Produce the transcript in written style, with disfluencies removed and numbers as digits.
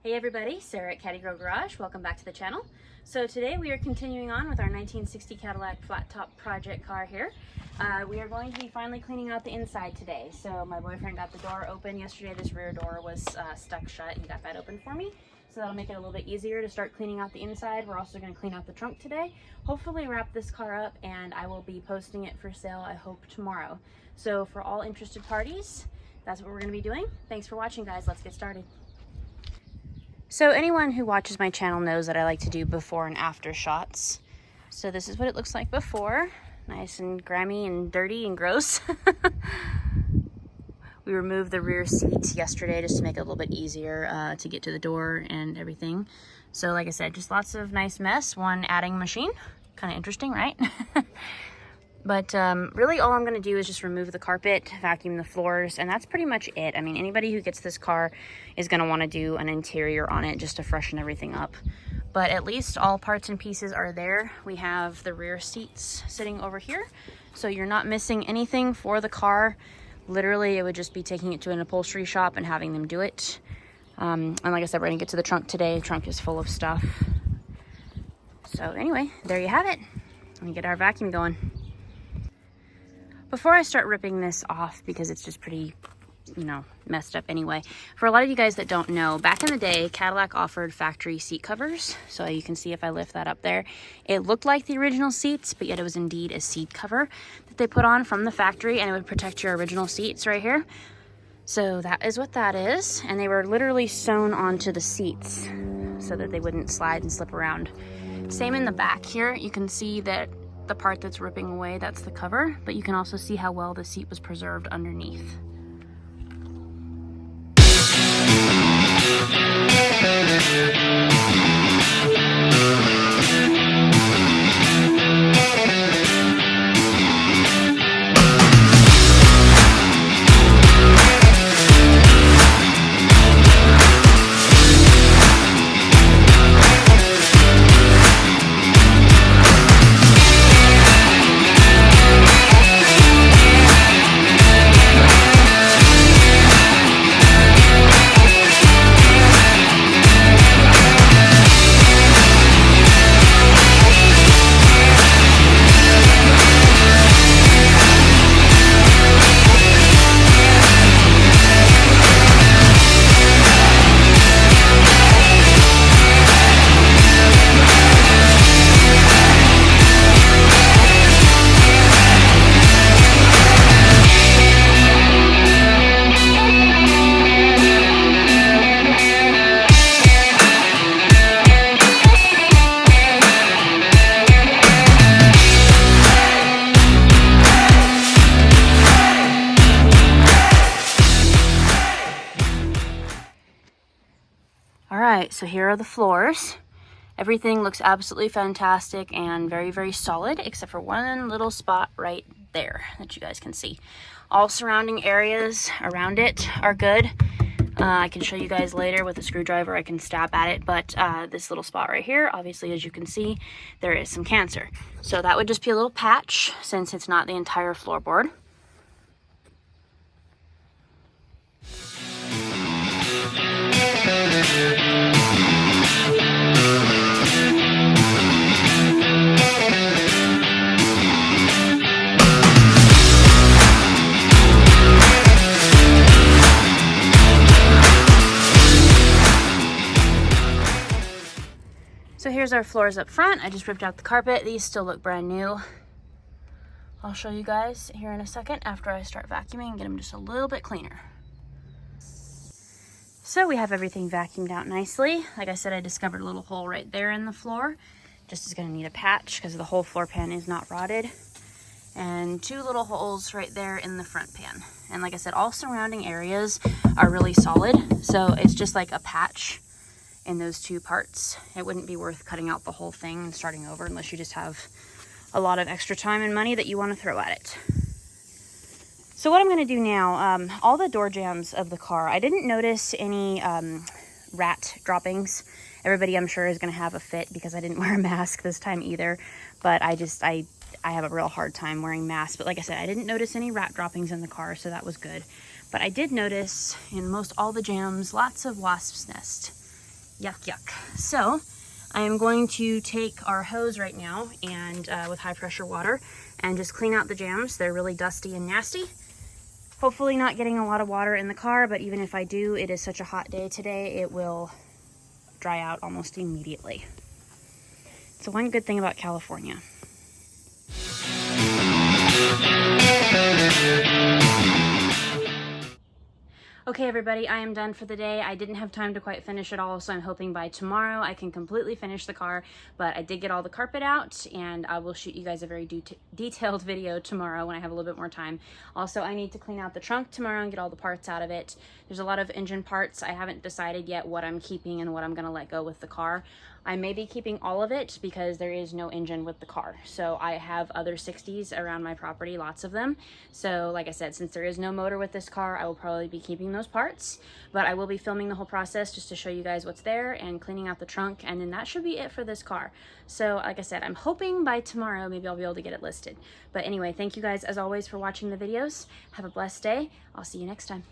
Hey everybody, Sarah at Caddy Garage. Welcome back to the channel. So today we are continuing on with our 1960 Cadillac Flattop project car here. We are going to be finally cleaning out the inside today. So my boyfriend got the door open yesterday. This rear door was stuck shut. He got that open for me. So that'll make it a little bit easier to start cleaning out the inside. We're also going to clean out the trunk today. Hopefully wrap this car up, and I will be posting it for sale, I hope, tomorrow. So for all interested parties, that's what we're going to be doing. Thanks for watching, guys. Let's get started. So anyone who watches my channel knows that I like to do before and after shots. So this is what it looks like before. Nice and grimy and dirty and gross. We removed the rear seats yesterday just to make it a little bit easier to get to the door and everything. So like I said, just lots of nice mess. One adding machine. Kind of interesting, right? But really all I'm going to do is just remove the carpet, vacuum the floors, and that's pretty much it. I mean, anybody who gets this car is going to want to do an interior on it just to freshen everything up. But at least all parts and pieces are there. We have the rear seats sitting over here, so you're not missing anything for the car. Literally, it would just be taking it to an upholstery shop and having them do it. And like I said, we're going to get to the trunk today. The trunk is full of stuff. So anyway, there you have it. Let me get our vacuum going. Before I start ripping this off, because it's just pretty, messed up anyway, for a lot of you guys that don't know, back in the day, Cadillac offered factory seat covers. So you can see if I lift that up there, it looked like the original seats, but yet it was indeed a seat cover that they put on from the factory, and it would protect your original seats right here. So that is what that is. And they were literally sewn onto the seats so that they wouldn't slide and slip around. Same in the back here. You can see that the part that's ripping away, that's the cover, but you can also see how well the seat was preserved underneath. Alright, so here are the floors. Everything looks absolutely fantastic and very, very solid, except for one little spot right there that you guys can see. All surrounding areas around it are good. I can show you guys later with a screwdriver. I can stab at it, but this little spot right here, obviously, as you can see, there is some cancer. So that would just be a little patch since it's not the entire floorboard. So here's our floors up front. I just ripped out the carpet. These still look brand new. I'll show you guys here in a second after I start vacuuming and get them just a little bit cleaner. So we have everything vacuumed out nicely. Like I said, I discovered a little hole right there in the floor. Just is going to need a patch because the whole floor pan is not rotted. And two little holes right there in the front pan. And like I said, all surrounding areas are really solid. So it's just like a patch in those two parts. It wouldn't be worth cutting out the whole thing and starting over unless you just have a lot of extra time and money that you want to throw at it. So what I'm going to do now, all the door jambs of the car, I didn't notice any rat droppings. Everybody, I'm sure, is going to have a fit because I didn't wear a mask this time either. But I have a real hard time wearing masks. But like I said, I didn't notice any rat droppings in the car, so that was good. But I did notice in most all the jams, lots of wasps' nest. Yuck, yuck. So I am going to take our hose right now and with high pressure water and just clean out the jams. They're really dusty and nasty. Hopefully not getting a lot of water in the car, but even if I do, it is such a hot day today, it will dry out almost immediately. So one good thing about California. Okay everybody, I am done for the day. I didn't have time to quite finish it all, so I'm hoping by tomorrow I can completely finish the car, but I did get all the carpet out, and I will shoot you guys a very detailed video tomorrow when I have a little bit more time. Also, I need to clean out the trunk tomorrow and get all the parts out of it. There's a lot of engine parts. I haven't decided yet what I'm keeping and what I'm gonna let go with the car. I may be keeping all of it because there is no engine with the car. So I have other 60s around my property, lots of them. So like I said, since there is no motor with this car, I will probably be keeping those parts, but I will be filming the whole process just to show you guys what's there and cleaning out the trunk, and then that should be it for this car. So like I said, I'm hoping by tomorrow maybe I'll be able to get it listed. But anyway, thank you guys as always for watching the videos. Have a blessed day. I'll see you next time.